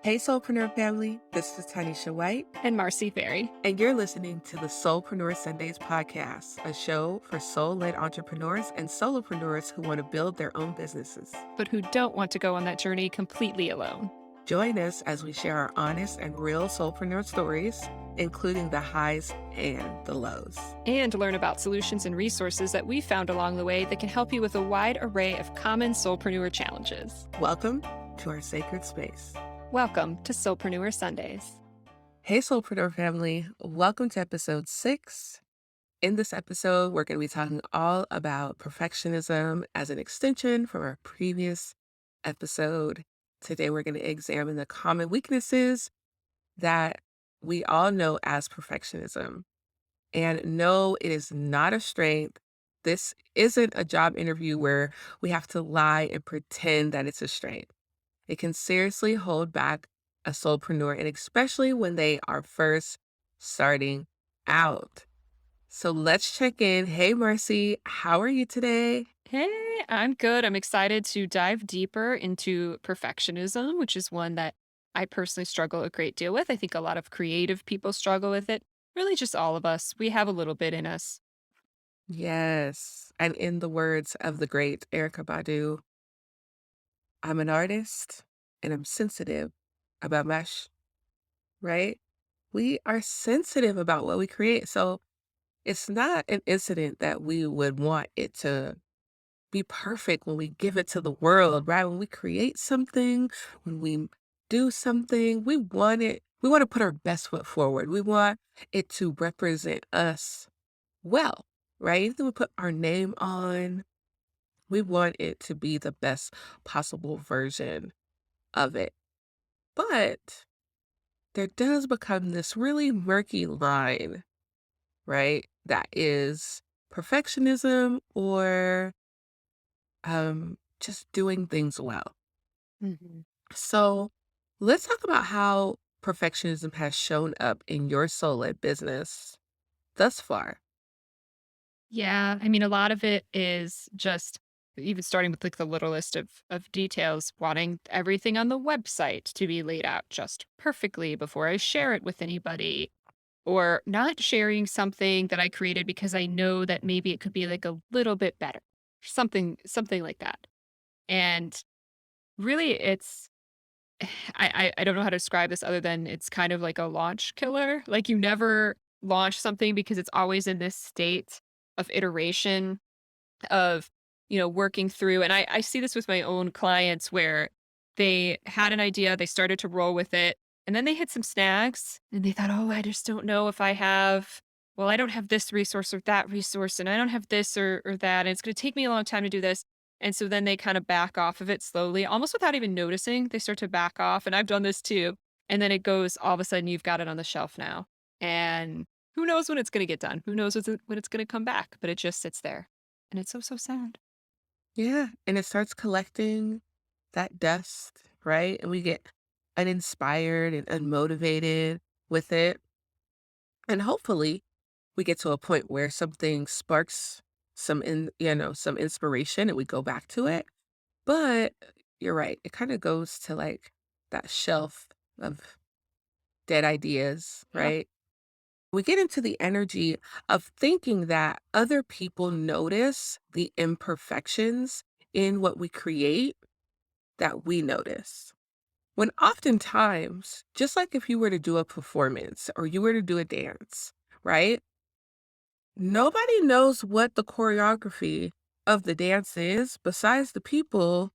Hey, Soulpreneur family, this is Tanisha White, And Marcy Ferry. and you're listening to the Soulpreneur Sundays podcast, a show for soul-led entrepreneurs and solopreneurs who want to build their own businesses. But who don't want to go on that journey completely alone. Join us as we share our honest and real soulpreneur stories, including the highs and the lows. And learn about solutions and resources that we found along the way that can help you with a wide array of common soulpreneur challenges. Welcome to our sacred space. Welcome to Soulpreneur Sundays. Hey, Soulpreneur family, welcome to episode 6. In this episode, we're going to be talking all about perfectionism as an extension from our previous episode. Today, we're going to examine the common weaknesses that we all know as perfectionism. And no, it is not a strength. This isn't a job interview where we have to lie and pretend that it's a strength. It can seriously hold back a soulpreneur, and especially when they are first starting out. So let's check in. Hey, Marcy, how are you today? Hey, I'm good. I'm excited to dive deeper into perfectionism, which is one that I personally struggle a great deal with. I think a lot of creative people struggle with it. Really, just all of us. We have a little bit in us. Yes. And in the words of the great Erica Badu, I'm an artist and I'm sensitive about right? We are sensitive about what we create. So it's not an incident that we would want it to be perfect when we give it to the world, right? When we create something, when we do something, we want to put our best foot forward. We want it to represent us well, right? Anything we put our name on, we want it to be the best possible version of it. But there does become this really murky line, right? That is perfectionism or just doing things well. Mhm. So let's talk about how perfectionism has shown up in your soul-led business thus far. Yeah, I mean, a lot of it is just even starting with like the littlest of details, wanting everything on the website to be laid out just perfectly before I share it with anybody, or not sharing something that I created because I know that maybe it could be like a little bit better, something like that. And really, it's I don't know how to describe this other than it's kind of like a launch killer. Like you never launch something because it's always in this state of iteration of, working through. And I see this with my own clients where they had an idea, they started to roll with it, and then they hit some snags and they thought, oh, I just don't know if I don't have this resource or that resource, and I don't have this or that. And it's going to take me a long time to do this. And so then they kind of back off of it slowly, almost without even noticing. They start to back off. And I've done this too. And then it goes, all of a sudden, you've got it on the shelf now. And who knows when it's going to get done? Who knows when it's going to come back? But it just sits there. And it's so, so sad. Yeah, and it starts collecting that dust, right? And we get uninspired and unmotivated with it. And hopefully we get to a point where something sparks some inspiration and we go back to it. But you're right. It kind of goes to like that shelf of dead ideas, Yep. right? We get into the energy of thinking that other people notice the imperfections in what we create that we notice. When oftentimes, just like if you were to do a performance or you were to do a dance, right? Nobody knows what the choreography of the dance is besides the people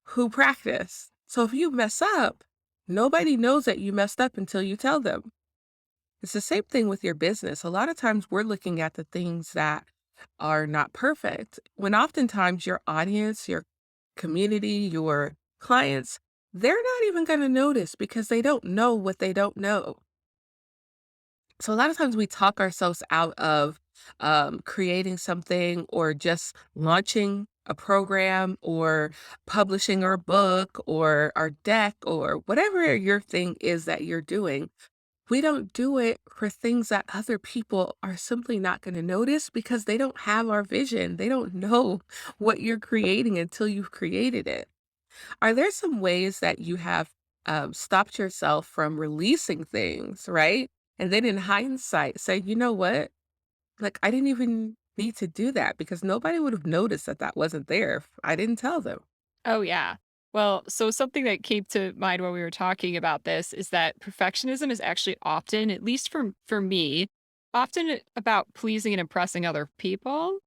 who practice. So if you mess up, nobody knows that you messed up until you tell them. It's the same thing with your business. A lot of times we're looking at the things that are not perfect when oftentimes your audience, your community, your clients, they're not even going to notice because they don't know what they don't know. So a lot of times we talk ourselves out of creating something or just launching a program or publishing our book or our deck or whatever your thing is that you're doing. We don't do it for things that other people are simply not going to notice because they don't have our vision. They don't know what you're creating until you've created it. Are there some ways that you have stopped yourself from releasing things, right? And then in hindsight, say, you know what? Like, I didn't even need to do that because nobody would have noticed that that wasn't there if I didn't tell them. Oh, yeah. Well, so something that came to mind while we were talking about this is that perfectionism is actually often, at least for me, often about pleasing and impressing other people.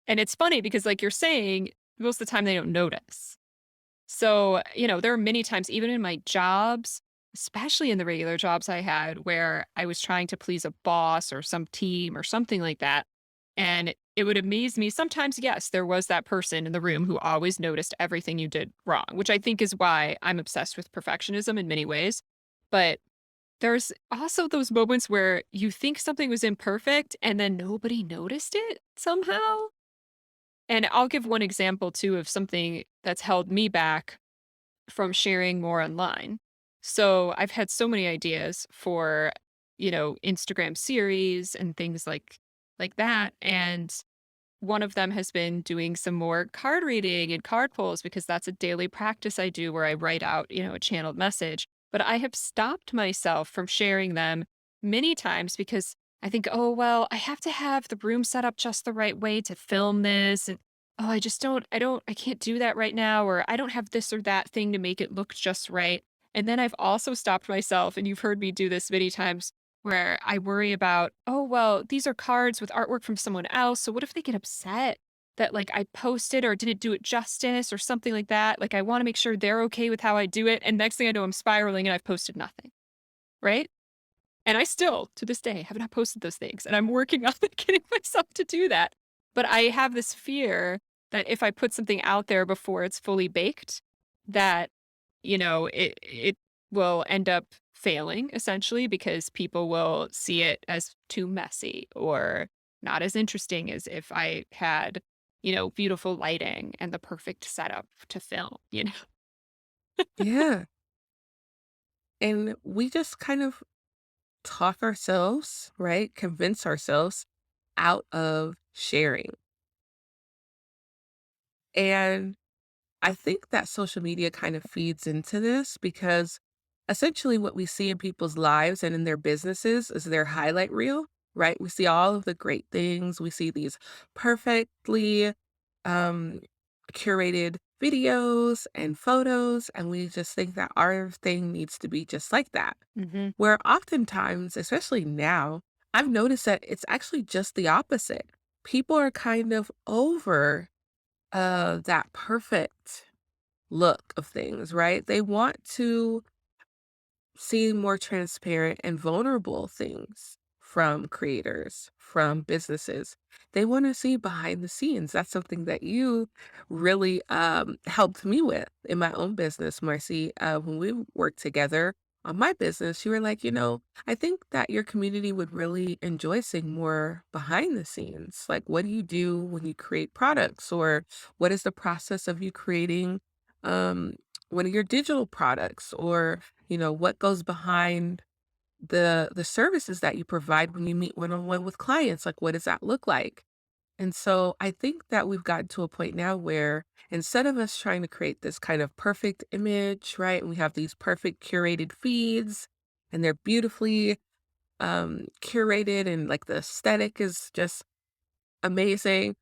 And it's funny because like you're saying, most of the time they don't notice. So, there are many times, even in my jobs, especially in the regular jobs I had, where I was trying to please a boss or some team or something like that. And it would amaze me. Sometimes, yes, there was that person in the room who always noticed everything you did wrong, which I think is why I'm obsessed with perfectionism in many ways. But there's also those moments where you think something was imperfect and then nobody noticed it somehow. And I'll give one example too of something that's held me back from sharing more online. So I've had so many ideas for, Instagram series and things like that. And one of them has been doing some more card reading and card pulls because that's a daily practice I do where I write out, a channeled message. But I have stopped myself from sharing them many times because I think, oh, well, I have to have the room set up just the right way to film this. And oh, I can't do that right now. Or I don't have this or that thing to make it look just right. And then I've also stopped myself, and you've heard me do this many times where I worry about, oh, well, these are cards with artwork from someone else. So what if they get upset that like I posted or didn't do it justice or something like that? Like I want to make sure they're okay with how I do it. And next thing I know, I'm spiraling and I've posted nothing. Right. And I still, to this day, have not posted those things. And I'm working on getting myself to do that. But I have this fear that if I put something out there before it's fully baked, that, it will end up failing essentially because people will see it as too messy or not as interesting as if I had, beautiful lighting and the perfect setup to film. Yeah. And we just kind of talk ourselves, right? Convince ourselves out of sharing. And I think that social media kind of feeds into this because essentially what we see in people's lives and in their businesses is their highlight reel, right? We see all of the great things. We see these perfectly um, curated videos and photos, and we just think that our thing needs to be just like that. Hmm. Where oftentimes, especially now, I've noticed that it's actually just the opposite. People are kind of over that perfect look of things, right? They want to see more transparent and vulnerable things from creators, from businesses. They want to see behind the scenes. That's something that you really helped me with in my own business, Marcy. When we worked together on my business, you were like, I think that your community would really enjoy seeing more behind the scenes. Like, what do you do when you create products? Or what is the process of you creating um, one of your digital products? Or what goes behind the services that you provide when you meet one-on-one with clients, like, what does that look like? And so I think that we've gotten to a point now where instead of us trying to create this kind of perfect image, right? And we have these perfect curated feeds and they're beautifully curated and like the aesthetic is just amazing.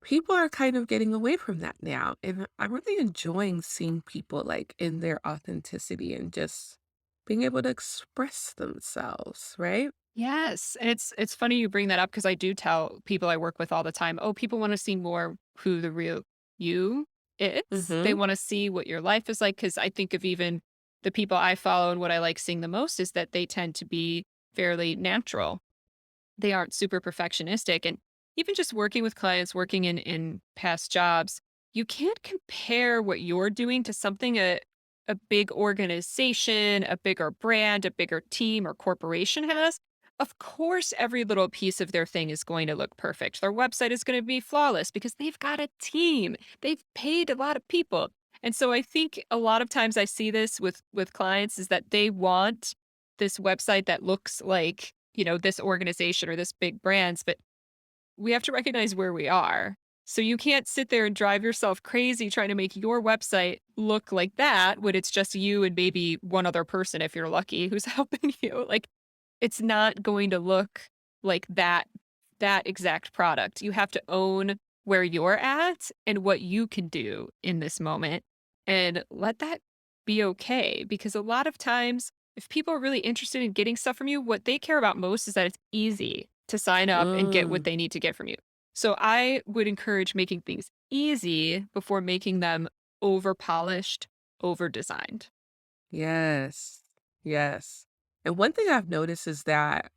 People are kind of getting away from that now, and I'm really enjoying seeing people, like, in their authenticity and just being able to express themselves, right? Yes, and it's funny you bring that up because I do tell people I work with all the time, "Oh, people wanna see more who the real you is." They Mhm. wanna see what your life is like. Because I think of even the people I follow and what I like seeing the most is that they tend to be fairly natural. They aren't super perfectionistic, and even just working with clients, working in past jobs, you can't compare what you're doing to something a big organization, a bigger brand, a bigger team or corporation has. Of course, every little piece of their thing is going to look perfect. Their website is going to be flawless because they've got a team. They've paid a lot of people. And so I think a lot of times I see this with clients is that they want this website that looks like, this organization or this big brands, but we have to recognize where we are. So you can't sit there and drive yourself crazy trying to make your website look like that when it's just you and maybe one other person if you're lucky who's helping you. Like it's not going to look like that exact product. You have to own where you're at and what you can do in this moment and let that be okay because a lot of times if people are really interested in getting stuff from you, what they care about most is that it's easy to sign up and get what Mm, they need to get from you. So I would encourage making things easy before making them over polished, over designed. yes. Yes. And one thing I've noticed is that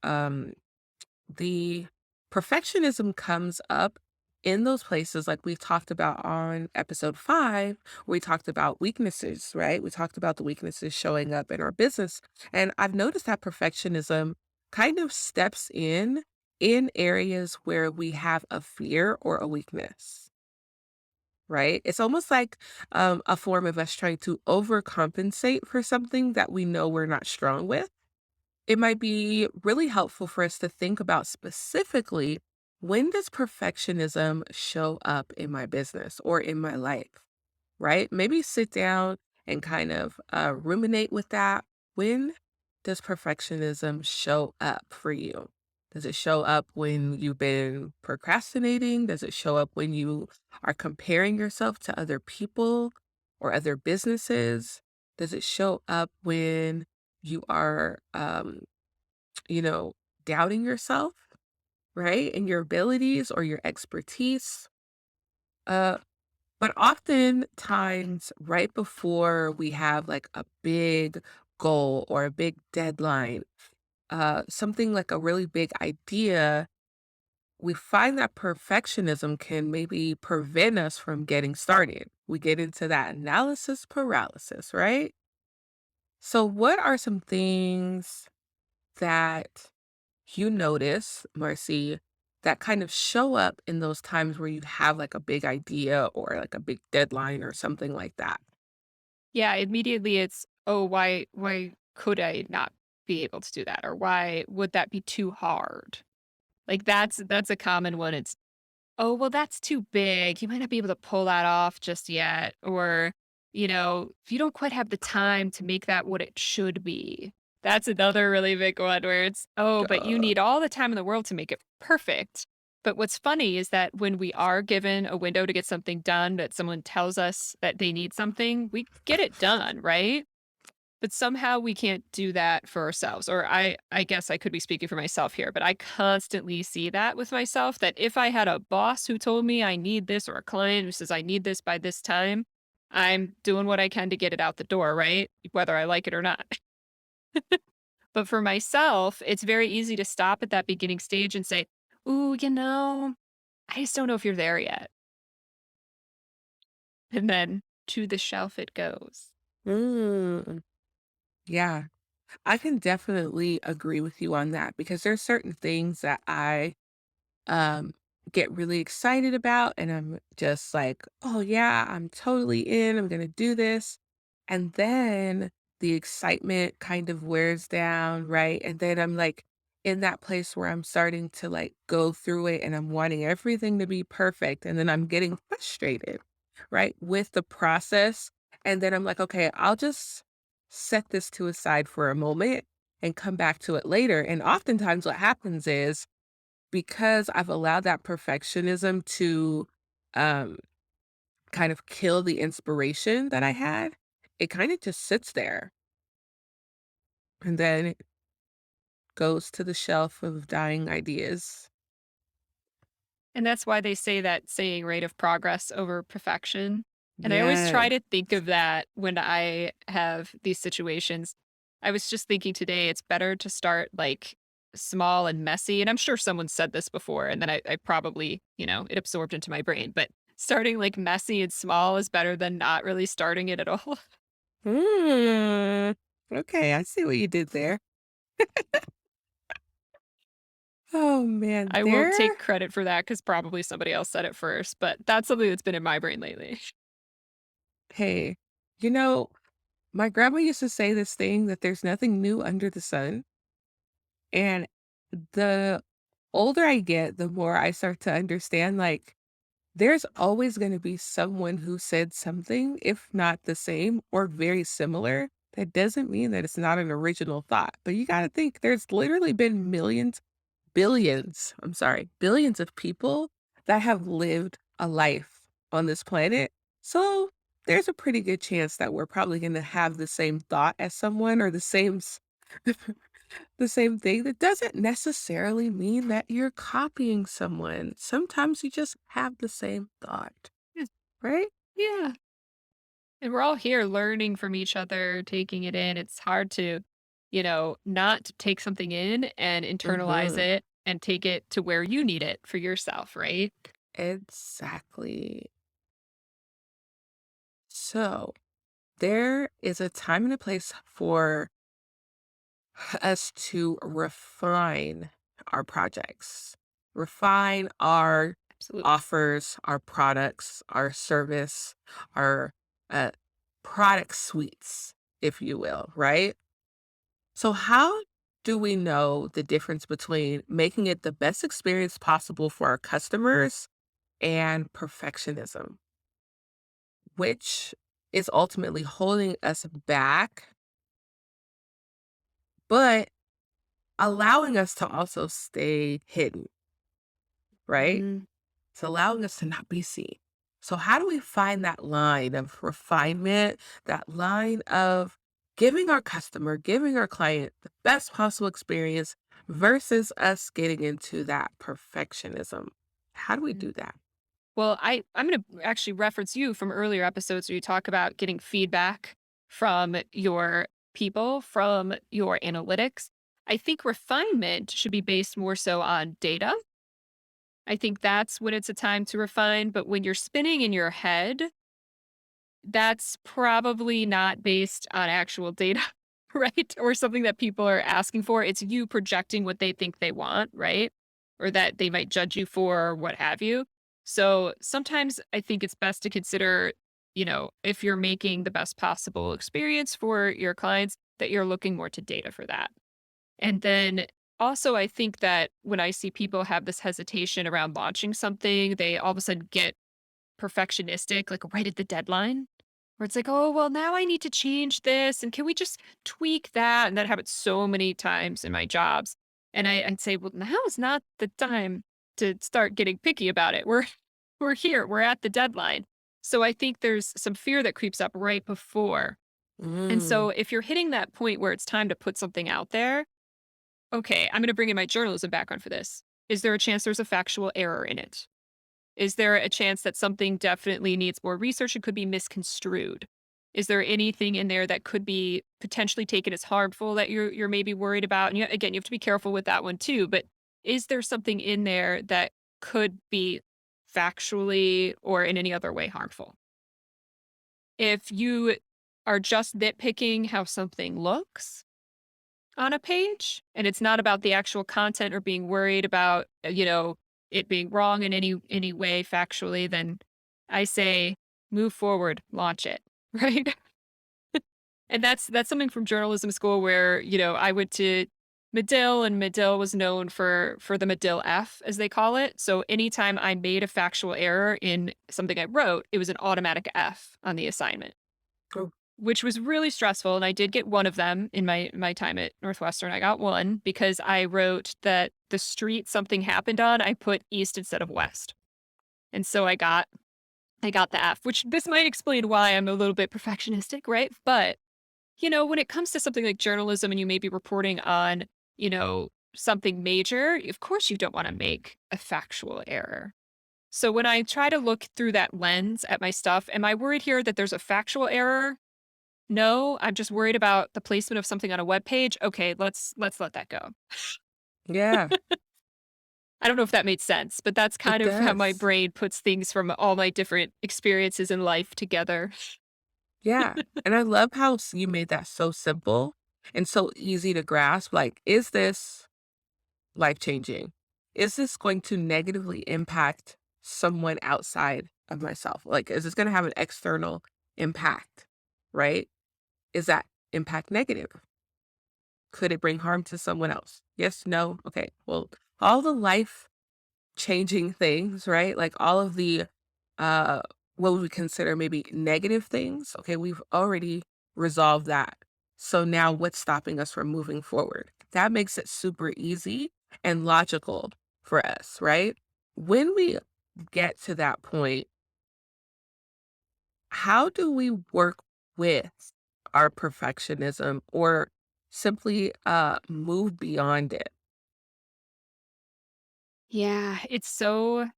the perfectionism comes up in those places like we've talked about on episode 5 where we talked about weaknesses, right? We talked about the weaknesses showing up in our business, and I've noticed that perfectionism kind of steps in areas where we have a fear or a weakness, right? It's almost like a form of us trying to overcompensate for something that we know we're not strong with. It might be really helpful for us to think about specifically, when does perfectionism show up in my business or in my life, right? Maybe sit down and kind of ruminate with that. When does perfectionism show up for you? Does it show up when you've been procrastinating? Does it show up when you are comparing yourself to other people or other businesses? Does it show up when you are, you know, doubting yourself, right? And your abilities or your expertise? Uh, but oftentimes, right before we have like a big goal or a big deadline, something like a really big idea, we find that perfectionism can maybe prevent us from getting started. We get into that analysis paralysis, right? So, what are some things that you notice, Marcy, that kind of show up in those times where you have like a big idea or like a big deadline or something like that? Yeah, immediately it's, "Oh, why could I not be able to do that?" Or, "Why would that be too hard?" Like, that's a common one. It's, "Oh, well, that's too big. You might not be able to pull that off just yet." Or, "If you don't quite have the time to make that what it should be." That's another really big one where it's, "Oh, but you Duh. need all the time in the world to make it perfect." But what's funny is that when we are given a window to get something done, that someone tells us that they need something, we get it done, right? But somehow we can't do that for ourselves. Or I guess I could be speaking for myself here, but I constantly see that with myself that if I had a boss who told me I need this or a client who says I need this by this time, I'm doing what I can to get it out the door, right? Whether I like it or not. But for myself, it's very easy to stop at that beginning stage and say, "Ooh, I just don't know if you're there yet." And then to the shelf it goes. Mm, yeah, I can definitely agree with you on that because there's certain things that I um, get really excited about. And I'm just like, oh, yeah, I'm totally in. I'm going to do this. And then the excitement kind of wears down. Right. And then I'm like in that place where I'm starting to like go through it and I'm wanting everything to be perfect. And then I'm getting frustrated, right, with the process. And then I'm like, okay, I'll just set this to a side for a moment and come back to it later. And oftentimes what happens is, because I've allowed that perfectionism to, um, kind of kill the inspiration that I had, it kinda just sits there, and then it goes to the shelf of dying ideas. And that's why they say that saying rate of progress over perfection. And I always try Yes. to think of that when I have these situations. I was just thinking today, it's better to start like small and messy. And I'm sure someone said this before, and then I probably, it absorbed into my brain. But starting like messy and small is better than not really starting it at all. Mm. Okay, I see what you did there. Oh, man, I won't there take credit for that because probably somebody else said it first, but that's something that's been in my brain lately. hey, you know, my grandma used to say this thing that there's nothing new under the sun, and the older I get, the more I start to understand, like, there's always going to be someone who said something, if not the same or very similar. That doesn't mean that it's not an original thought. But you got to think there's literally been millions, billions, I'm sorry, billions of people that have lived a life on this planet. So there's a pretty good chance that we're probably going to have the same thought as someone or the same thing. That doesn't necessarily mean that you're copying someone. Sometimes you just have the same thought, Yeah. right? Yeah. And we're all here learning from each other, taking it in. It's hard to, not take something in and internalize Mhm. it and take it to where you need it for yourself, right? Exactly. So, there is a time and a place for us to refine our projects, refine our Absolutely. offers, our products, our service, our uh, product suites, if you will, right? So, how do we know the difference between making it the best experience possible for our customers and perfectionism, which is ultimately holding us back, but allowing us to also stay hidden, right? Mhm. It's allowing us to not be seen. So, how do we find that line of refinement, that line of giving our customer, giving our client the best possible experience versus us getting into that perfectionism? How do we Mm. do that? Well, I'm going to actually reference you from earlier episodes where you talk about getting feedback from your people, from your analytics. I think refinement should be based more so on data. I think that's when it's a time to refine. But when you're spinning in your head, that's probably not based on actual data, right? Or something that people are asking for. It's you projecting what they think they want, right? Or that they might judge you for, or what have you. So sometimes I think it's best to consider, if you're making the best possible experience for your clients, that you're looking more to data for that. And then also, I think that when I see people have this hesitation around launching something, they all of a sudden get perfectionistic, like right at the deadline, where it's like, oh, well, now I need to change this. And can we just tweak that? And that happens so many times in my jobs. And I'd say, well, now is not the time to start getting picky about it. We're here, we're at the deadline. So I think there's some fear that creeps up right before. And so Mm, if you're hitting that point where it's time to put something out there, okay, I'm going to bring in my journalism background for this. Is there a chance there's a factual error in it? Is there a chance that something definitely needs more research and could be misconstrued? Is there anything in there that could be potentially taken as harmful that you're maybe worried about? And again, you have to be careful with that one too. But is there something in there that could be factually or in any other way harmful? If you are just nitpicking how something looks on a page and it's not about the actual content or being worried about, it being wrong in any way factually, then I say move forward, launch it, right? And that's something from journalism school where, I went to Medill and Medill was known for the Medill F as they call it. So anytime I made a factual error in something I wrote, it was an automatic F on the assignment. oh, Which was really stressful, and I did get one of them in my time at Northwestern. I got one because I wrote that the street something happened on, I put east instead of west. And so I got the F, which this might explain why I'm a little bit perfectionistic, right? But, when it comes to something like journalism and you may be reporting on, something major, of course you don't want to make a factual error. So when I try to look through that lens at my stuff, am I worried here that there's a factual error? No, I'm just worried about the placement of something on a web page. Okay, let's let that go. yeah, I don't know if that made sense, but that's it kind of how my does. brain puts things from all my different experiences in life together. Yeah. And I love how you made that so simple and so easy to grasp. Like, is this life changing? Is this going to negatively impact someone outside of myself? Like, is this going to have an external impact? Right? Is that impact negative? Could it bring harm to someone else? Yes, no. Okay. Well, all the life changing things, right? Like all of the uh, what we consider maybe negative things. Okay, we've already resolved that. So now what's stopping us from moving forward? That makes it super easy and logical for us, right? When we get to that point, how do we work with our perfectionism or simply move beyond it? Yeah, it's so,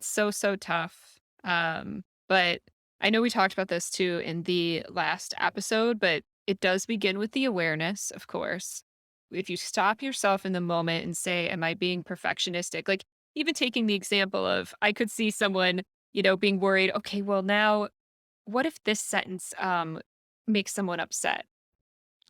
so tough. But I know we talked about this too in the last episode, but it does begin with the awareness, of course. If you stop yourself in the moment and say, am I being perfectionistic? Like, even taking the example of, I could see someone, being worried, okay, well, now what if this sentence makes someone upset?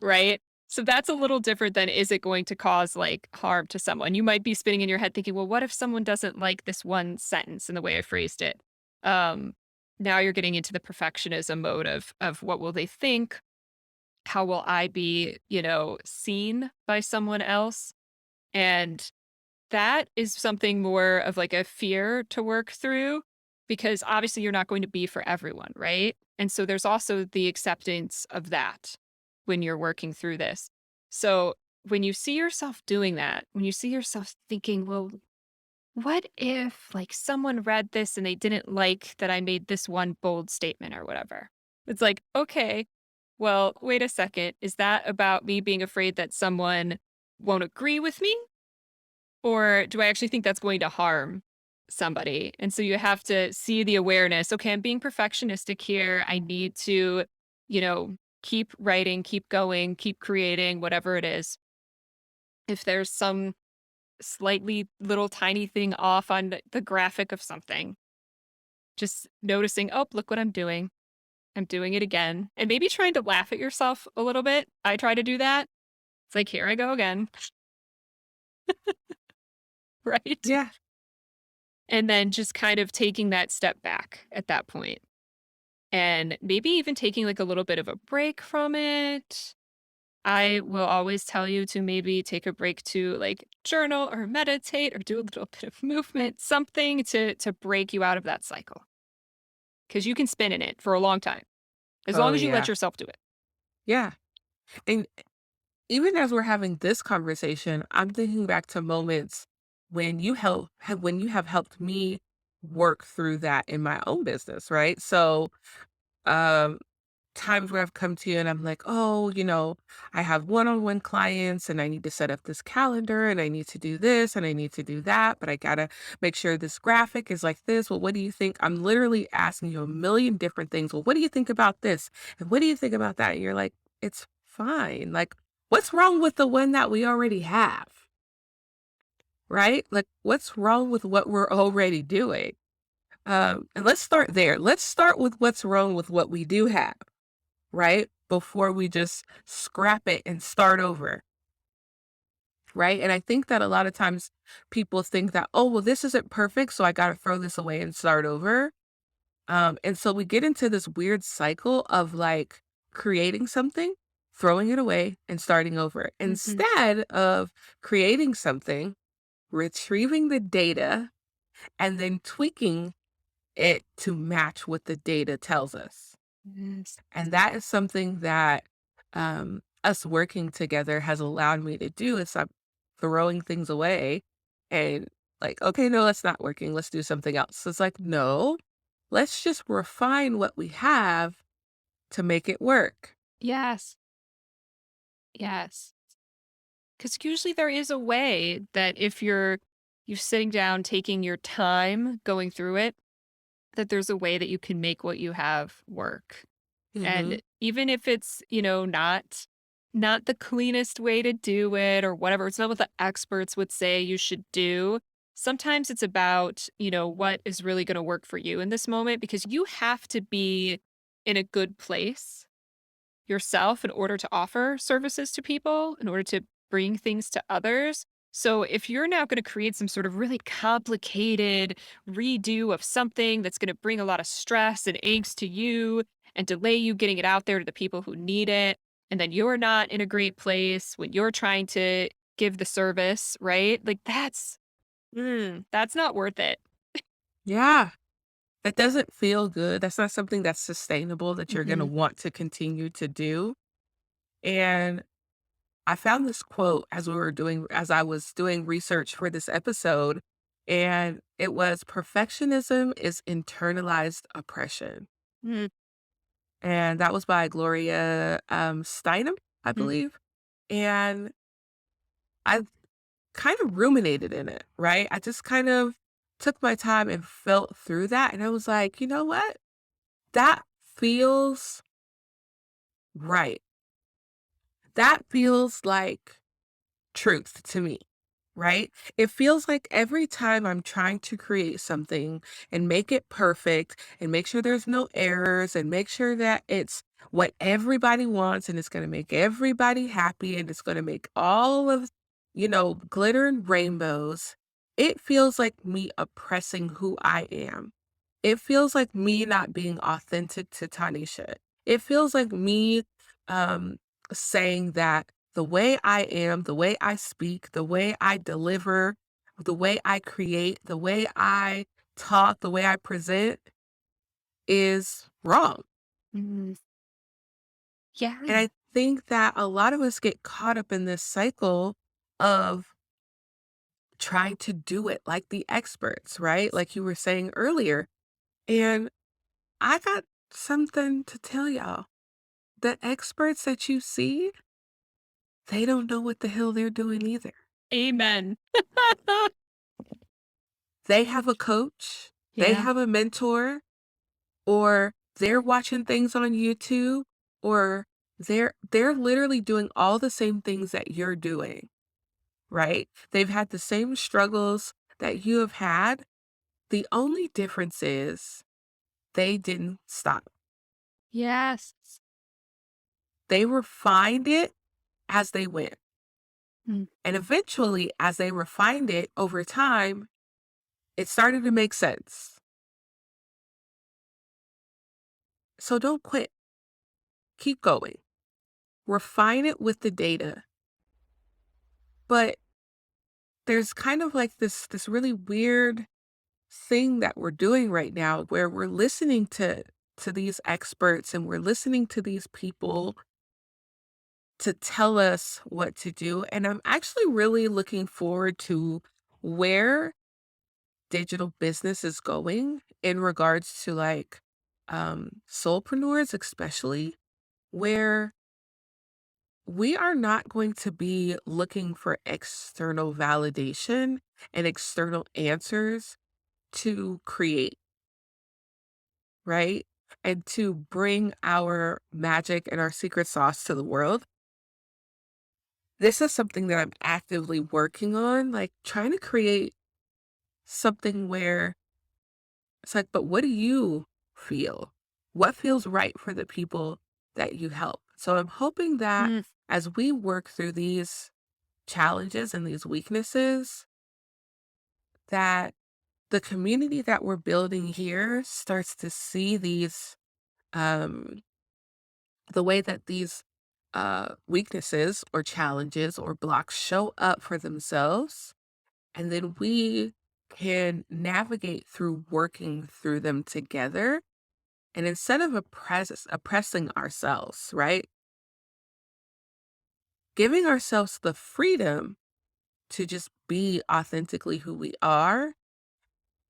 Right? So that's a little different than, is it going to cause like harm to someone? You might be spinning in your head thinking, well, what if someone doesn't like this one sentence in the way I phrased it? Um, Now you're getting into the perfectionism mode of what will they think? How will I be, seen by someone else? And that is something more of like a fear to work through, because obviously you're not going to be for everyone, right? And so there's also the acceptance of that when you're working through this. So when you see yourself doing that, when you see yourself thinking, well, what if like someone read this and they didn't like that I made this one bold statement or whatever? It's like, okay, well, wait a second. Is that about me being afraid that someone won't agree with me? Or do I actually think that's going to harm somebody? And so you have to see the awareness. Okay, I'm being perfectionistic here. I need to, keep writing, keep going, keep creating, whatever it is. If there's some slightly little tiny thing off on the graphic of something, just noticing, oh, look what I'm doing. I'm doing it again. And maybe trying to laugh at yourself a little bit. I try to do that. It's like, here I go again. Right. Yeah. And then just kind of taking that step back at that point, and maybe even taking like a little bit of a break from it. I will always tell you to maybe take a break to like journal or meditate or do a little bit of movement, something to break you out of that cycle, because you can spin in it for a long time as Oh, long as you let yeah. yourself do it. Yeah. And even as we're having this conversation, I'm thinking back to moments when you have helped me work through that in my own business, right? So, um times where I've come to you and I'm like, "Oh, I have one-on-one clients and I need to set up this calendar and I need to do this and I need to do that, but I gotta make sure this graphic is like this. Well, what do you think?" I'm literally asking you a million different things. Well, what do you think about this? And what do you think about that? And you're like, it's fine. Like, what's wrong with the one that we already have? Right? Like, what's wrong with what we're already doing? And let's start there. Let's start with what's wrong with what we do have, right? Before we just scrap it and start over, right? And I think that a lot of times people think that, oh, well, this isn't perfect, so I got to throw this away and start over. And so we get into this weird cycle of like creating something, throwing it away, and starting over Mhm. instead of creating something, retrieving the data, and then tweaking it to match what the data tells us. Yes. And that is something that, us working together has allowed me to do is I'm throwing things away and like, okay, no, that's not working. Let's do something else. So it's like, no, let's just refine what we have to make it work. Yes. Yes. Because usually there is a way that if you're sitting down, taking your time, going through it, that there's a way that you can make what you have work. Hmm. And even if it's, not the cleanest way to do it or whatever, it's not what the experts would say you should do. Sometimes it's about, what is really going to work for you in this moment, because you have to be in a good place yourself in order to offer services to people, in order to bring things to others. So if you're now going to create some sort of really complicated redo of something that's going to bring a lot of stress and angst to you and delay you getting it out there to the people who need it, and then you're not in a great place when you're trying to give the service, right? Like that's not worth it. Yeah. That doesn't feel good. That's not something that's sustainable that you're gonna Mhm. want to continue to do. And I found this quote as I was doing research for this episode, and it was perfectionism is internalized oppression. Mm, And that was by Gloria Steinem, I mm, believe. And I kind of ruminated in it, right? I just kind of took my time and felt through that. And I was like, you know what? That feels right. That feels like truth to me, right? It feels like every time I'm trying to create something and make it perfect and make sure there's no errors and make sure that it's what everybody wants and it's going to make everybody happy and it's going to make all of, glitter and rainbows, it feels like me oppressing who I am. It feels like me not being authentic to Tanisha. It feels like me um, saying that the way I am, the way I speak, the way I deliver, the way I create, the way I talk, the way I present is wrong. mm. Yeah. And I think that a lot of us get caught up in this cycle of trying to do it like the experts, right? Like you were saying earlier. And I got something to tell y'all. The experts that you see, they don't know what the hell they're doing either. Amen. They have a coach, they Yeah. have a mentor, or they're watching things on YouTube, or they're literally doing all the same things that you're doing, right? They've had the same struggles that you have had. The only difference is they didn't stop. Yes. They refined it as they went. Mm, And eventually, as they refined it over time, it started to make sense. So don't quit. Keep going. Refine it with the data. But there's kind of like this really weird thing that we're doing right now where we're listening to these experts and we're listening to these people to tell us what to do. And I'm actually really looking forward to where digital business is going in regards to like soulpreneurs especially, where we are not going to be looking for external validation and external answers to create, right? And to bring our magic and our secret sauce to the world. This is something that I'm actively working on, like trying to create something where it's like, but what do you feel? What feels right for the people that you help? So I'm hoping that mm. as we work through these challenges and these weaknesses, that the community that we're building here starts to see um, the way that these weaknesses or challenges or blocks show up for themselves. And then we can navigate through working through them together. And instead of oppressing ourselves, right? Giving ourselves the freedom to just be authentically who we are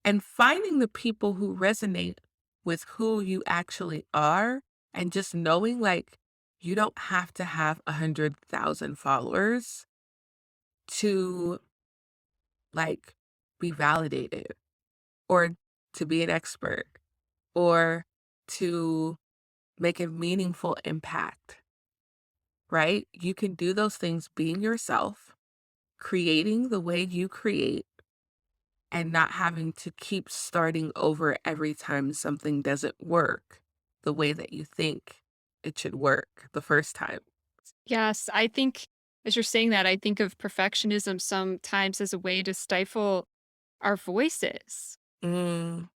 and finding the people who resonate with who you actually are and just knowing like you don't have to have 100,000 followers to like be validated or to be an expert or to make a meaningful impact, right? You can do those things being yourself, creating the way you create, and not having to keep starting over every time something doesn't work the way that you think it should work the first time. Yes, I think as you're saying that, I think of perfectionism sometimes as a way to stifle our voices. Mm,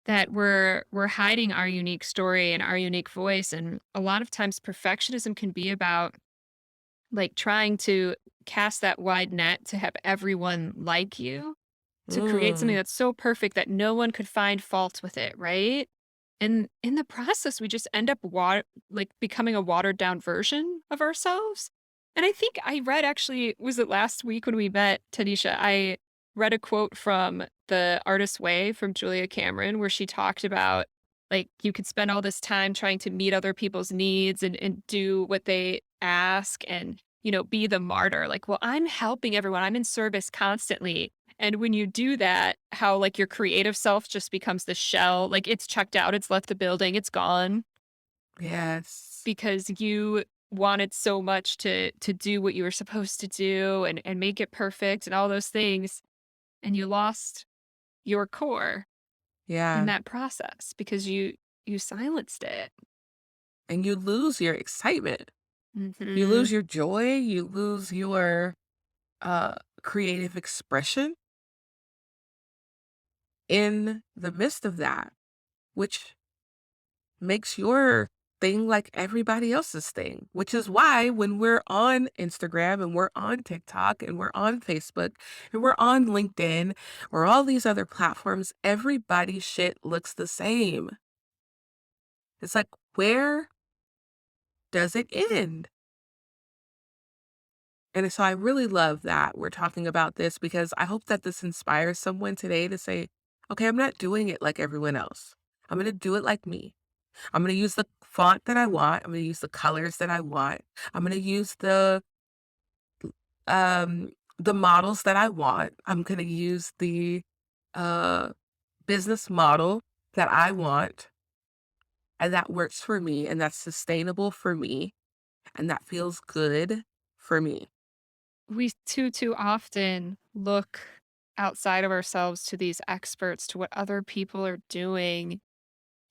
That we're hiding our unique story and our unique voice, and a lot of times perfectionism can be about, like, trying to cast that wide net to have everyone like you, to create something Mm. that's so perfect that no one could find fault with it, right? And in the process, we just end up like becoming a watered down version of ourselves. And I think I read actually, was it last week when we met, Tanisha? I read a quote from The Artist's Way from Julia Cameron where she talked about like you could spend all this time trying to meet other people's needs and do what they ask and, be the martyr. Like, well, I'm helping everyone. I'm in service constantly. And when you do that, how like your creative self just becomes the shell, like it's checked out, it's left the building, it's gone Yes. because you wanted so much to do what you were supposed to do and make it perfect and all those things and you lost your core in Yeah. that process because you silenced it. And you lose your excitement. You Mhm. lose your joy, you lose your creative expression in the midst of that, which makes your thing like everybody else's thing, which is why when we're on Instagram and we're on TikTok and we're on Facebook and we're on LinkedIn or all these other platforms, everybody's shit looks the same. It's like, where does it end? And so I really love that we're talking about this because I hope that this inspires someone today to say, okay, I'm not doing it like everyone else. I'm going to do it like me. I'm going to use the font that I want. I'm going to use the colors that I want. I'm going to use um the models that I want. I'm going to use the uh business model that I want and that works for me and that's sustainable for me and that feels good for me. We too often look outside of ourselves to these experts, to what other people are doing.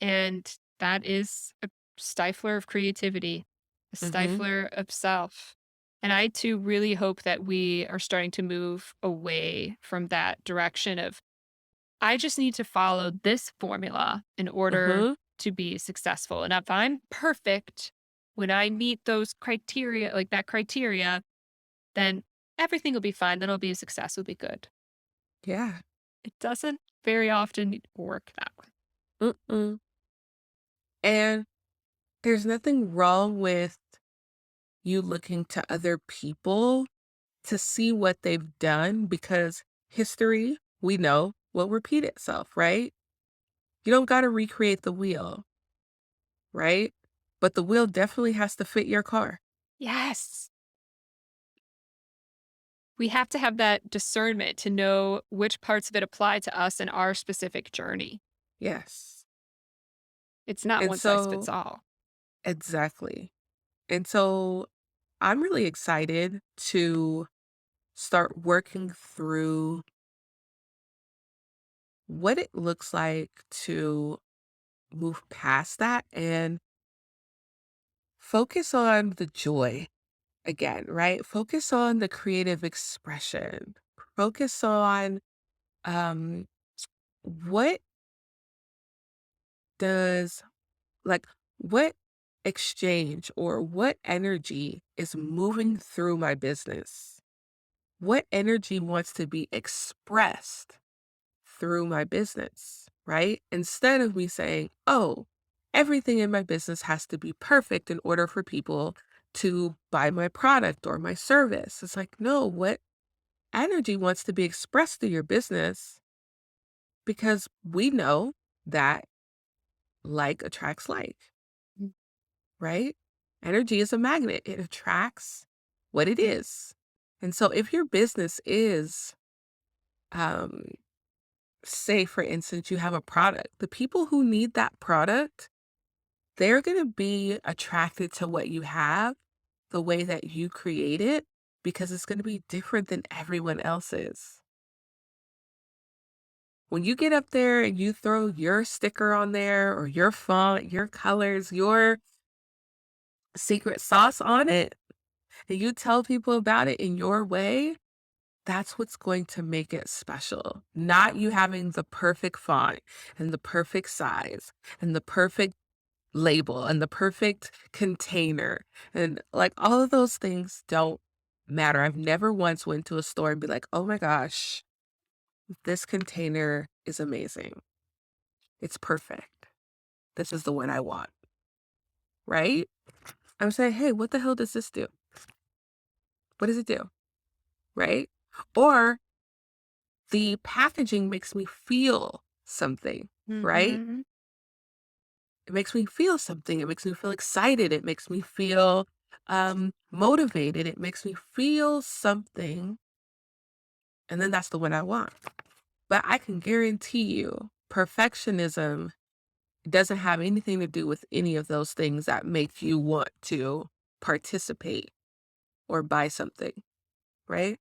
And that is a stifler of creativity, a Mhm. stifler of self. And I too really hope that we are starting to move away from that direction of, I just need to follow this formula in order Mhm. to be successful. And if I'm perfect, when I meet those criteria, like that criteria, then everything will be fine. Then it'll be a success. It'll be good. Yeah. It doesn't very often work that way. Mm-mm. And there's nothing wrong with you looking to other people to see what they've done because history, we know, will repeat itself, right? You don't got to recreate the wheel, right? But the wheel definitely has to fit your car. Yes. We have to have that discernment to know which parts of it apply to us and our specific journey. Yes. It's not And one size so, fits all. exactly. And so I'm really excited to start working through what it looks like to move past that and focus on the joy again, right? Focus on the creative expression. Focus on um what does like what exchange or what energy is moving through my business? What energy wants to be expressed through my business, right? Instead of me saying, oh, everything in my business has to be perfect in order for people to buy my product or my service. It's like, no, what energy wants to be expressed through your business because we know that like attracts like, Mm, right? Energy is a magnet, it attracts what it mm. is. And so if your business is, um, say, for instance, you have a product, the people who need that product, they're going to be attracted to what you have the way that you create it because it's going to be different than everyone else's. When you get up there and you throw your sticker on there or your font, your colors, your secret sauce on it, and you tell people about it in your way, that's what's going to make it special. Not you having the perfect font and the perfect size and the perfect label and the perfect container. And like all of those things don't matter. I've never once went to a store and be like, oh my gosh, this container is amazing. It's perfect. This is the one I want, right? I'm saying, hey, what the hell does this do? What does it do? Right? Or the packaging makes me feel something, right? Mhm. It makes me feel something. It makes me feel excited. It makes me feel motivated. It makes me feel something. And then that's the one I want. But I can guarantee you, perfectionism doesn't have anything to do with any of those things that make you want to participate or buy something, right?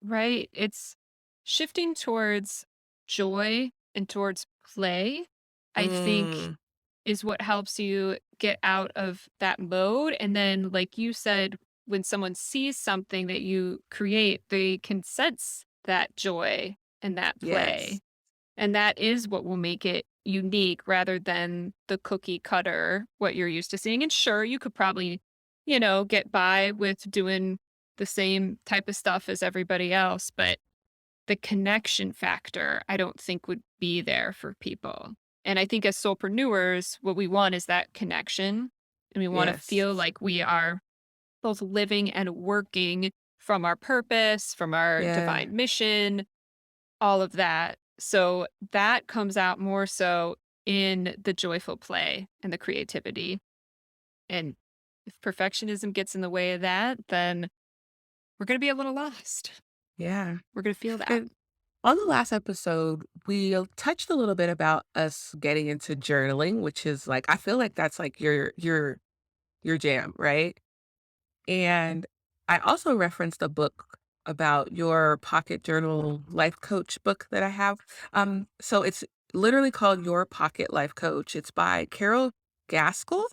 Right. It's shifting towards joy and towards play, I think, Mm, is what helps you get out of that mode. And then, like you said, when someone sees something that you create, they can sense that joy and that yes. play. And that is what will make it unique rather than the cookie cutter, what you're used to seeing. And sure, you could probably, get by with doing the same type of stuff as everybody else, but the connection factor, I don't think would be there for people. And I think as soulpreneurs, what we want is that connection. And we want to Yes. feel like we are both living and working from our purpose, from our Yeah. divine mission, all of that. So that comes out more so in the joyful play and the creativity. And if perfectionism gets in the way of that, then we're going to be a little lost. Yeah. We're going to feel that. And on the last episode, we touched a little bit about us getting into journaling, which is like I feel like that's like your jam, right? And I also referenced a book about your pocket journal life coach book that I have. So it's literally called Your Pocket Life Coach. It's by Carole Gaskell.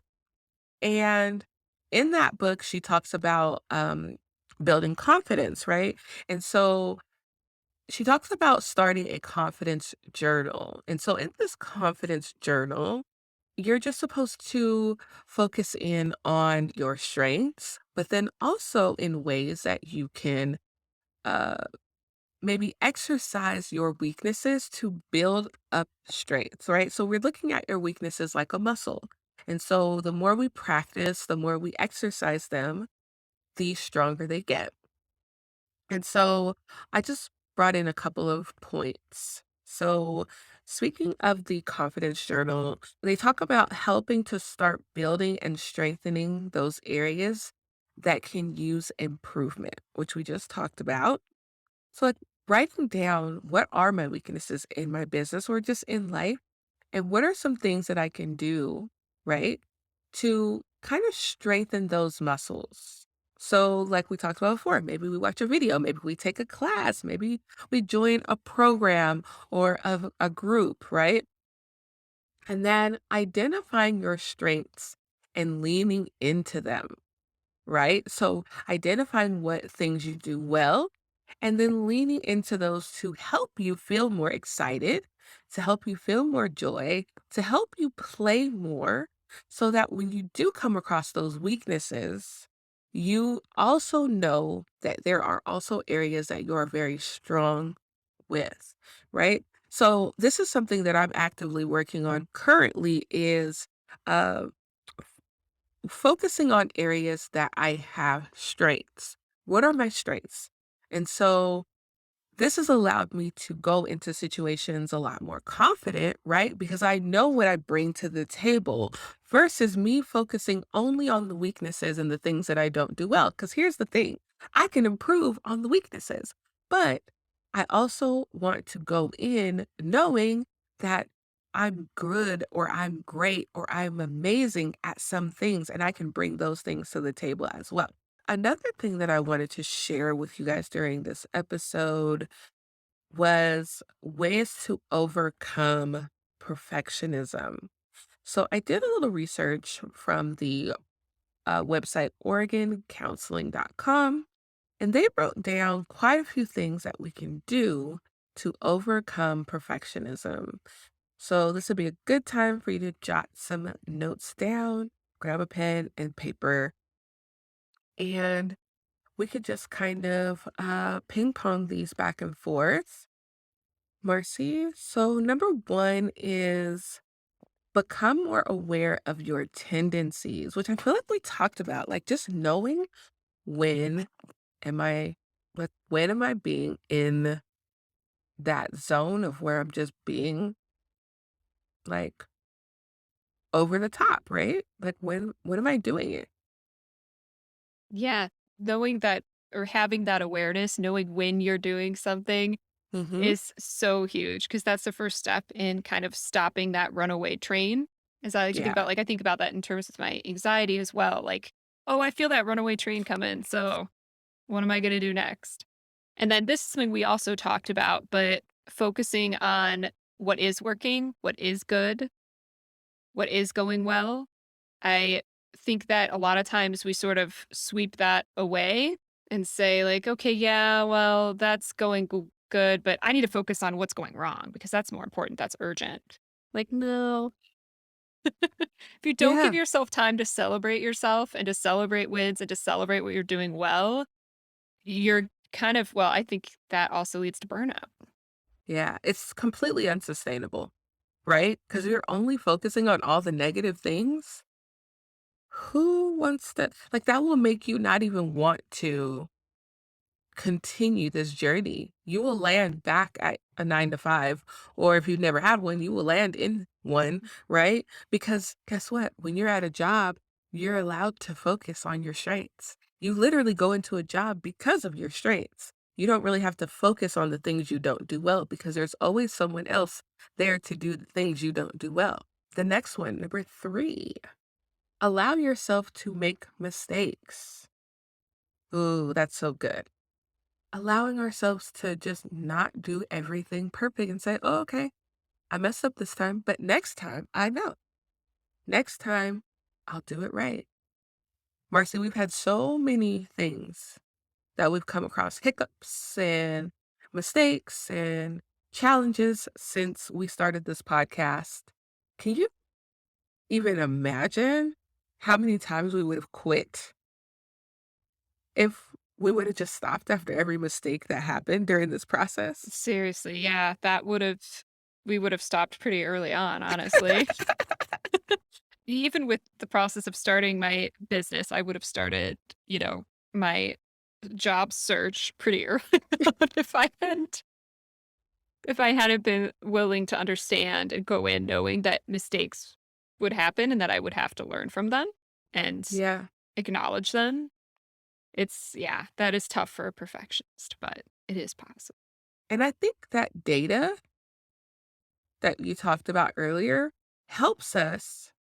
And in that book, she talks about building confidence, right? And so she talks about starting a confidence journal. And so in this confidence journal, you're just supposed to focus in on your strengths, but then also in ways that you can uh, maybe exercise your weaknesses to build up strengths, right? So we're looking at your weaknesses like a muscle. And so the more we practice, the more we exercise them, the stronger they get. And so I just brought in a couple of points. So, speaking of the confidence journal, they talk about helping to start building and strengthening those areas that can use improvement, which we just talked about. So, like writing down what are my weaknesses in my business or just in life and what are some things that I can do, right, to kind of strengthen those muscles? So, like we talked about before, maybe we watch a video, maybe we take a class, maybe we join a program or a group, right? And then identifying your strengths and leaning into them, right? So, identifying what things you do well and then leaning into those to help you feel more excited, to help you feel more joy, to help you play more, so that when you do come across those weaknesses, you also know that there are also areas that you are very strong with, right? So this is something that I'm actively working on currently is uh focusing on areas that I have strengths. What are my strengths? And so this has allowed me to go into situations a lot more confident, right? Because I know what I bring to the table versus me focusing only on the weaknesses and the things that I don't do well. Because here's the thing, I can improve on the weaknesses, but I also want to go in knowing that I'm good or I'm great or I'm amazing at some things and I can bring those things to the table as well. Another thing that I wanted to share with you guys during this episode was ways to overcome perfectionism. So I did a little research from the website OregonCounseling.com, and they wrote down quite a few things that we can do to overcome perfectionism. So this would be a good time for you to jot some notes down, grab a pen and paper, and we could just kind of ping pong these back and forth. Marcy. So, number one is become more aware of your tendencies, which I feel like we talked about, like just knowing when am I, like, when am I being in that zone of where I'm just being like over the top, right? Like, when am I doing it? Yeah, knowing that or having that awareness, knowing when you're doing something Mm-hmm. is so huge because that's the first step in kind of stopping that runaway train. As I like to think Yeah. about, like, I think about that in terms of my anxiety as well. Like, oh, I feel that runaway train coming. So what am I going to do next? And then this is something we also talked about, but focusing on what is working, what is good, what is going well. I think that a lot of times we sort of sweep that away and say, like, okay, yeah, well, that's going good, but I need to focus on what's going wrong because that's more important. That's urgent. Like, no. If you don't give Yeah. yourself time to celebrate yourself and to celebrate wins and to celebrate what you're doing well, you're kind of, well, I think that also leads to burnout. Yeah. It's completely unsustainable, right? Because you're only focusing on all the negative things. Who wants to, like, that will make you not even want to continue this journey. You will land back at a 9 to 5, or if you've never had one, you will land in one, right? Because guess what? When you're at a job, you're allowed to focus on your strengths. You literally go into a job because of your strengths. You don't really have to focus on the things you don't do well because there's always someone else there to do the things you don't do well. The next one, number 3, allow yourself to make mistakes. Ooh, that's so good. Allowing ourselves to just not do everything perfect and say, "Oh, okay, I messed up this time, but next time I know. Next time I'll do it right." Marcy, we've had so many things that we've come across, hiccups and mistakes and challenges since we started this podcast. Can you even imagine how many times we would have quit if we would have just stopped after every mistake that happened during this process? Seriously, yeah, that would have, we would have stopped pretty early on, honestly. Even with the process of starting my business, I would have started, you know, my job search pretty early on if I hadn't been willing to understand and go in knowing that mistakes would happen and that I would have to learn from them and Yeah. acknowledge them. It's, yeah, that is tough for a perfectionist, but it is possible. And I think that data that you talked about earlier helps us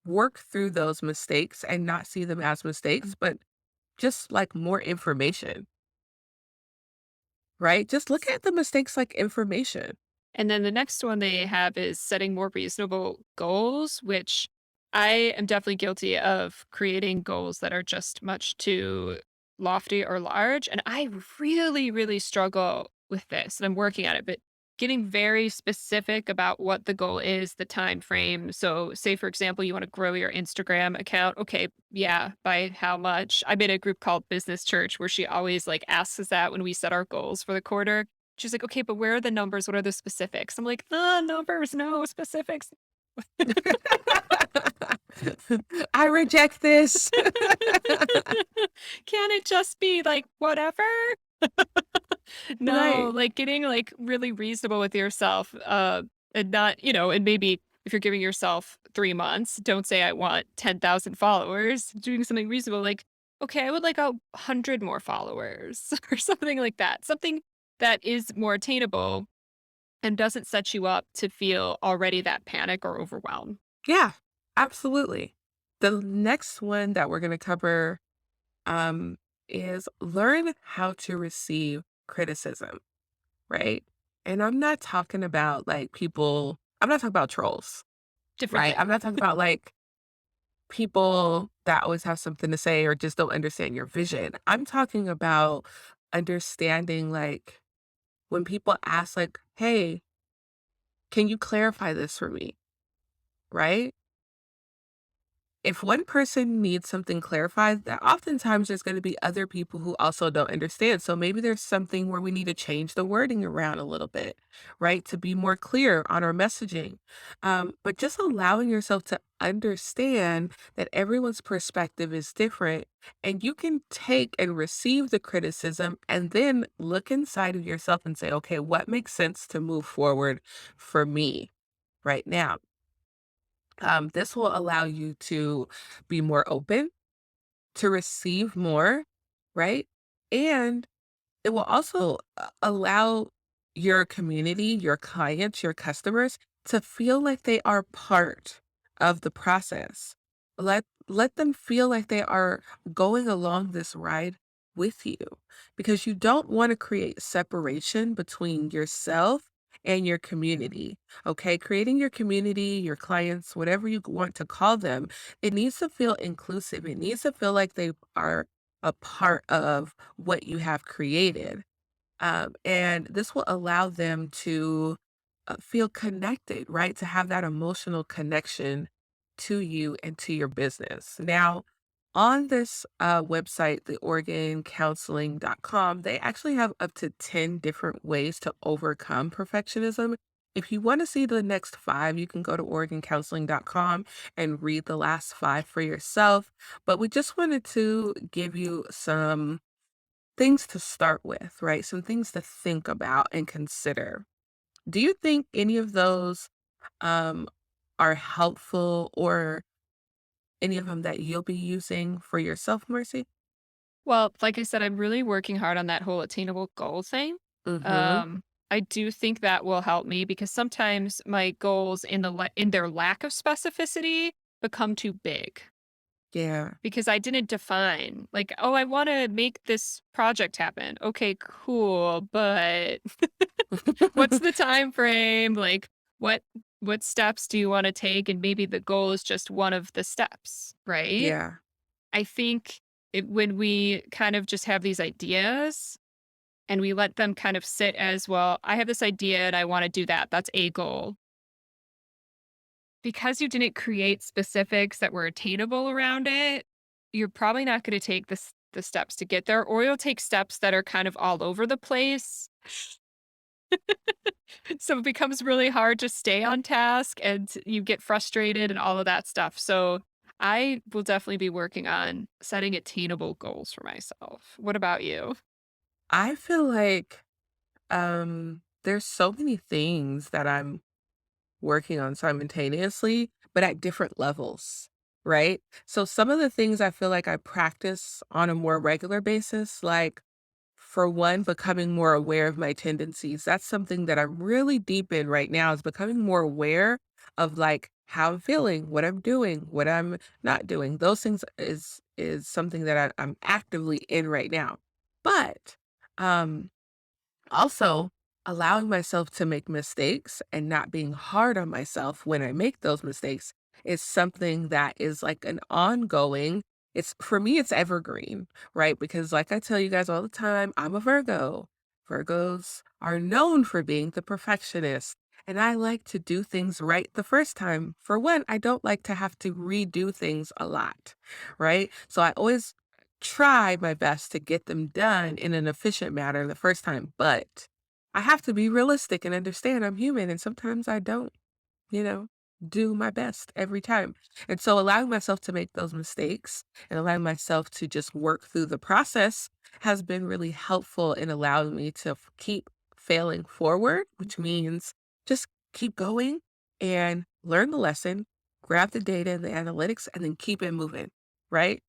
work through those mistakes and not see them as mistakes, but just like more information, right? Just look at the mistakes like information. And then the next one they have is setting more reasonable goals, which I am definitely guilty of creating goals that are just much too lofty or large. And I really, really struggle with this. And I'm working at it, but getting very specific about what the goal is, the time frame. So say for example, you want to grow your Instagram account. Okay, yeah, by how much? I made a group called Business Church where she always like asks us that when we set our goals for the quarter. She's like, "Okay, but where are the numbers? What are the specifics?" I'm like, "The numbers, no specifics." I reject this. Can it just be like whatever? No, Right. like getting like really reasonable with yourself, and not, you know, and maybe if you're giving yourself 3 months, don't say I want 10,000 followers. Doing something reasonable, like, okay, I would like 100 more followers or something like that. Something that is more attainable and doesn't set you up to feel already that panic or overwhelm. Yeah, absolutely. The next one that we're going to cover um, is learn how to receive criticism, right? And I'm not talking about like people, I'm not talking about trolls, Different right? thing. I'm not talking about like people that always have something to say or just don't understand your vision. I'm talking about understanding like when people ask like, "Hey, can you clarify this for me?" Right? if one person needs something clarified, that oftentimes there's going to be other people who also don't understand. So maybe there's something where we need to change the wording around a little bit, right? To be more clear on our messaging. But just allowing yourself to understand that everyone's perspective is different and you can take and receive the criticism and then look inside of yourself and say, okay, what makes sense to move forward for me right now? This will allow you to be more open, to receive more, right? And it will also allow your community, your clients, your customers to feel like they are part of the process. Let them feel like they are going along this ride with you because you don't want to create separation between yourself and your community. Okay? Creating your community, your clients, whatever you want to call them, it needs to feel inclusive. It needs to feel like they are a part of what you have created. And this will allow them to feel connected, right? To have that emotional connection to you and to your business. Now, on this website, the organcounseling.com, they actually have up to 10 different ways to overcome perfectionism. If you want to see the next five, you can go to organcounseling.com and read the last five for yourself. But we just wanted to give you some things to start with, right? Some things to think about and consider. Do you think any of those um, are helpful or any of them that you'll be using for yourself, Mercy? Well, like I said, I'm really working hard on that whole attainable goal thing. Mm-hmm. Um, I do think that will help me because sometimes my goals in their lack of specificity become too big Yeah. because I didn't define like, oh, I want to make this project happen. Okay, cool, but what's the time frame? Like what what steps do you want to take, and maybe the goal is just one of the steps, right? Yeah. I think when we kind of just have these ideas and we let them kind of sit as, well, I have this idea and I want to do that. That's a goal. Because you didn't create specifics that were attainable around it, you're probably not going to take the steps to get there, or you'll take steps that are kind of all over the place. So it becomes really hard to stay on task and you get frustrated and all of that stuff. So I will definitely be working on setting attainable goals for myself. What about you? I feel like there's so many things that I'm working on simultaneously, but at different levels, right? So some of the things I feel like I practice on a more regular basis, like for one, becoming more aware of my tendencies. That's something that I'm really deep in right now is becoming more aware of like how I'm feeling, what I'm doing, what I'm not doing. Those things is something that I'm actively in right now. But um also, allowing myself to make mistakes and not being hard on myself when I make those mistakes is something that is like an ongoing, it's for me, it's evergreen, right? Because like I tell you guys all the time, I'm a Virgo. Virgos are known for being the perfectionist. And I like to do things right the first time. For one, I don't like to have to redo things a lot, right? So I always try my best to get them done in an efficient manner the first time, but I have to be realistic and understand I'm human and sometimes I don't, you know, do my best every time. And so allowing myself to make those mistakes and allowing myself to just work through the process has been really helpful in allowing me to keep failing forward, which means just keep going and learn the lesson, grab the data and the analytics, and then keep it moving, right?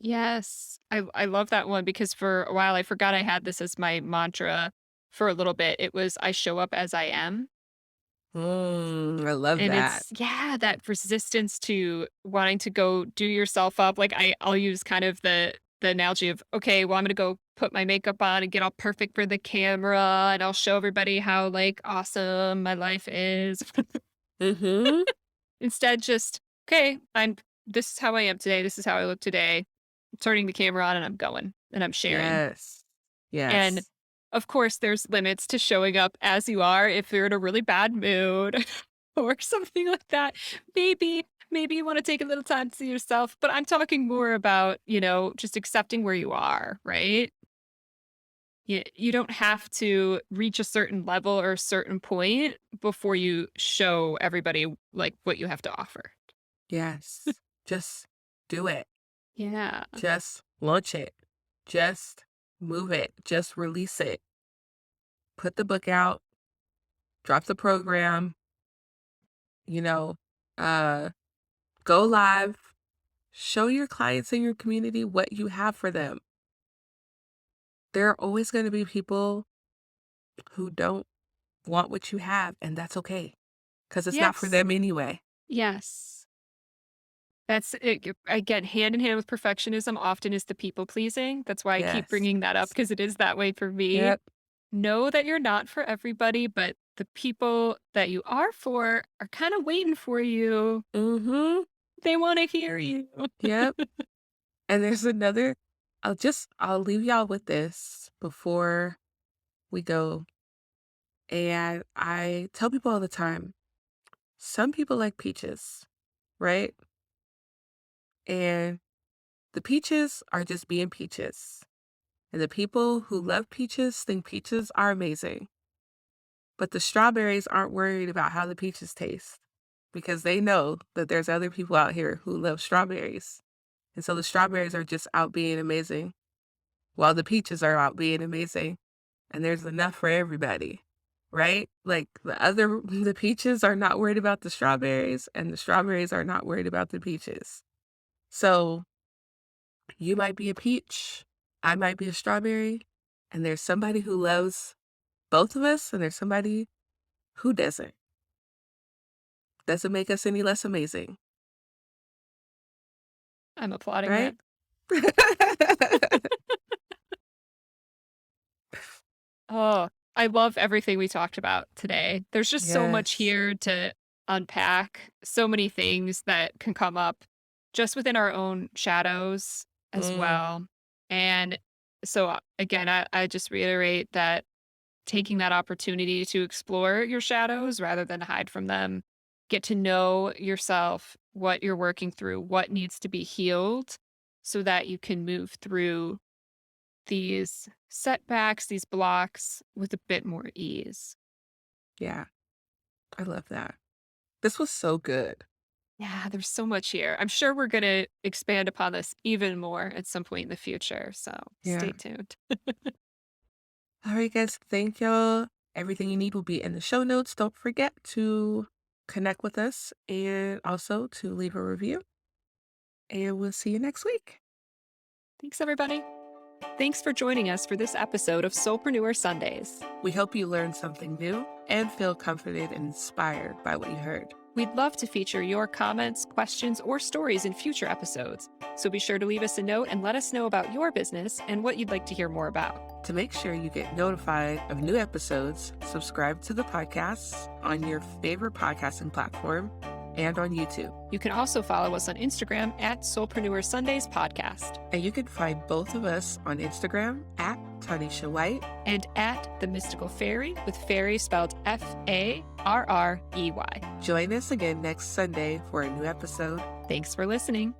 Yes. I love that one because for a while I forgot I had this as my mantra for a little bit. It was I show up as I am. I love And that. it's, yeah, that resistance to wanting to go do yourself up. Like I'll use kind of the analogy of, okay, well, I'm gonna go put my makeup on and get all perfect for the camera and I'll show everybody how like awesome my life is. Mhm. Instead, just, okay, I'm this is how I am today. This is how I look today. I'm turning the camera on and I'm going and I'm sharing. Yes. And Yes. of course, there's limits to showing up as you are if you're in a really bad mood or something like that. Maybe. Maybe you want to take a little time to yourself, but I'm talking more about, just accepting where you are, right? You don't have to reach a certain level or a certain point before you show everybody like what you have to offer. Yes. Just do it. Yeah. Just launch it. Just move it. Just release it. Put the book out, drop the program, you know, uh, go live, show your clients in your community what you have for them. There are always going to be people who don't want what you have, and that's okay because it's not for Yes. them anyway. Yes. That's it. Again, hand in hand with perfectionism often is the people pleasing. That's why I keep Yes. bringing that up because it is that way for me. Yep. Know that you're not for everybody, but the people that you are for are kind of waiting for you. Mhm. They want to hear you. Yep. And there's another I'll leave y'all with this before we go. And I tell people all the time, some people like peaches, right? And the peaches are just being peaches. And the people who love peaches think peaches are amazing. But the strawberries aren't worried about how the peaches taste because they know that there's other people out here who love strawberries. And so the strawberries are just out being amazing while the peaches are out being amazing. And there's enough for everybody, right? Like the peaches are not worried about the strawberries, and the strawberries are not worried about the peaches. So you might be a peach, I might be a strawberry, and there's somebody who loves both of us, and there's somebody who doesn't. Doesn't make us any less amazing, I'm applauding right? that. Oh, I love everything we talked about today. There's just so much Yes. here to unpack, so many things that can come up just within our own shadows as Mm, well. And so, again, I just reiterate that taking that opportunity to explore your shadows rather than hide from them, get to know yourself, what you're working through, what needs to be healed so that you can move through these setbacks, these blocks with a bit more ease. yeah, I love that. This was so good. Yeah, there's so much here. I'm sure we're going to expand upon this even more at some point in the future. So Yeah. stay tuned. All right, guys. Thank y'all. Everything you need will be in the show notes. Don't forget to connect with us and also to leave a review. And we'll see you next week. Thanks, everybody. Thanks for joining us for this episode of Soulpreneur Sundays. We hope you learned something new and feel comforted and inspired by what you heard. We'd love to feature your comments, questions, or stories in future episodes. So be sure to leave us a note and let us know about your business and what you'd like to hear more about. To make sure you get notified of new episodes, subscribe to the podcasts on your favorite podcasting platform and on YouTube. You can also follow us on Instagram at Soulpreneur Sundays Podcast And you can find both of us on Instagram at Tanisha White. and at The Mystical Fairy with fairy spelled Farrrey. Join us again next Sunday for a new episode. Thanks for listening.